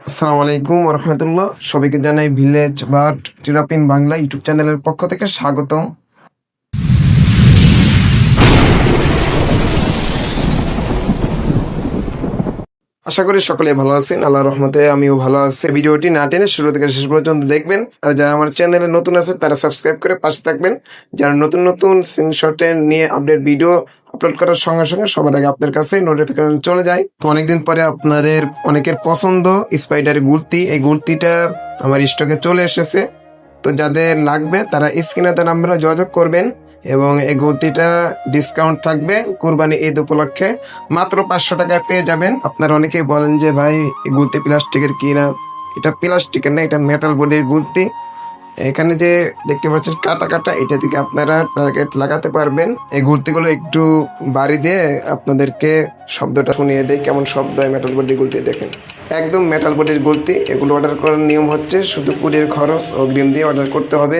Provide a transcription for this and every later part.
আসসালামু আলাইকুম রহমতুল্লাহ। সবাইকে জানাই ভিলেজ বাট টিরাপিন বাংলা ইউটিউব চ্যানেলের পক্ষ থেকে স্বাগতম। আশা করি সকলে ভালো আছেন। আল্লাহর রহমতে আমিও ভালো আছি। ভিডিওটি না টেনে শুরু থেকে শেষ পর্যন্ত দেখবেন। আর যারা আমার চ্যানেলে নতুন আছে তারা সাবস্ক্রাইব করে পাশে থাকবেন। যারা নতুন নতুন স্ক্রিনশটে নিয়ে আপডেট ভিডিও আপলোড করার সঙ্গে সঙ্গে সবার আগে আপনার কাছে নোটিফিকেশন চলে যায়। তো অনেকদিন পরে আপনাদের অনেকের পছন্দ স্পাইডার গুলতি, এই গুলতিটা আমার স্টকে চলে এসেছে। তো যাদের লাগবে তারা স্ক্রিনে তার নাম্বারে যোগাযোগ করবেন এবং এই গুলতিটা ডিসকাউন্ট থাকবে কুরবানি ঈদ উপলক্ষে মাত্র 500 টাকায় পেয়ে যাবেন। আপনারা অনেকেই বলেন যে ভাই এই গুলতি প্লাস্টিকের কিনা, এটা প্লাস্টিকের না, এটা মেটাল বডির গুলতি। এখানে যে দেখতে পাচ্ছেন কাটা কাটা, এটা থেকে আপনারা টার্গেট লাগাতে পারবেন। এই গুলতিগুলো একটু বাড়ি দিয়ে আপনাদেরকে শব্দটা শুনিয়ে দেয়, কেমন শব্দ হয় মেটাল বডির গুলতি। দেখেন একদম মেটাল বডির গুলতি। এগুলো অর্ডার করার নিয়ম হচ্ছে শুধু কুরিয়ার খরচ অগ্রিম দিয়ে অর্ডার করতে হবে।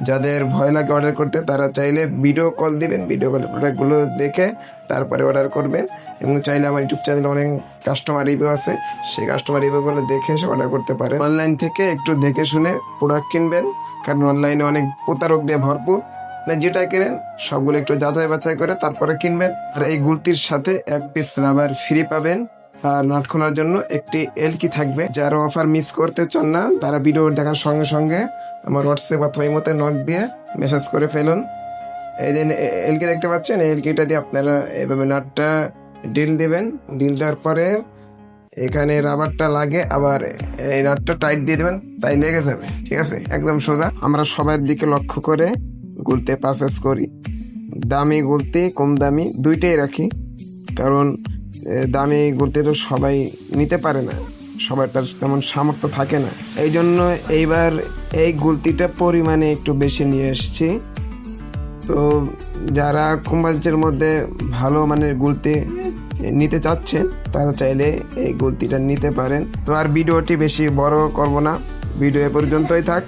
যাদের ভয় লাগে অর্ডার করতে তারা চাইলে ভিডিও কল দিবেন, ভিডিও কলে প্রোডাক্টগুলো দেখে তারপরে অর্ডার করবেন। এবং চাইলে আমার ইউটিউব চ্যানেলে অনেক কাস্টমার রিভিউ আছে, সেই কাস্টমার রিভিউগুলো দেখে এসে অর্ডার করতে পারেন। অনলাইন থেকে একটু দেখে শুনে প্রোডাক্ট কিনবেন, কারণ অনলাইনে অনেক প্রতারক দিয়ে ভরপুর। যেটা কেনেন সবগুলো একটু যাচাই বাছাই করে তারপরে কিনবেন। আর এই গুলতির সাথে 1 পিস রাবার ফ্রি পাবেন। আর নাট খোলার জন্য একটি এলকি থাকবে। যারা অফার মিস করতে চান না তারা ভিডিও দেখার সঙ্গে সঙ্গে আমার হোয়াটসঅ্যাপ অথবা ইমোতে নক দিয়ে মেসেজ করে ফেলুন। এই যে এলকি দেখতে পাচ্ছেন, এই এলকিটা দিয়ে আপনারা এভাবে নাটটা ডিল দিবেন। ডিল দেওয়ার পরে এখানে রাবারটা লাগে, আবার এই নাটটা টাইট দিয়ে দেবেন, তাই লেগে যাবে। ঠিক আছে, একদম সোজা। আমরা সবার দিকে লক্ষ্য করে গুলতে পারচেস করি। দামি গুলতি কম দামি দুইটাই রাখি, কারণ দামি গুলতি তো সবাই নিতে পারে না, সবার তার তেমন সামর্থ্য থাকে না। এই জন্য এইবার এই গুলতিটা পরিমাণে একটু বেশি নিয়ে এসেছি। তো যারা কম বাজেটের মধ্যে ভালো মানের গুলতি নিতে চাচ্ছেন তারা চাইলে এই গুলতিটা নিতে পারেন। তো আর ভিডিওটি বেশি বড় করব না, ভিডিও এ পর্যন্তই থাক।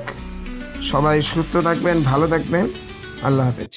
সবাই সুস্থ থাকবেন, ভালো থাকবেন। আল্লাহ হাফেজ।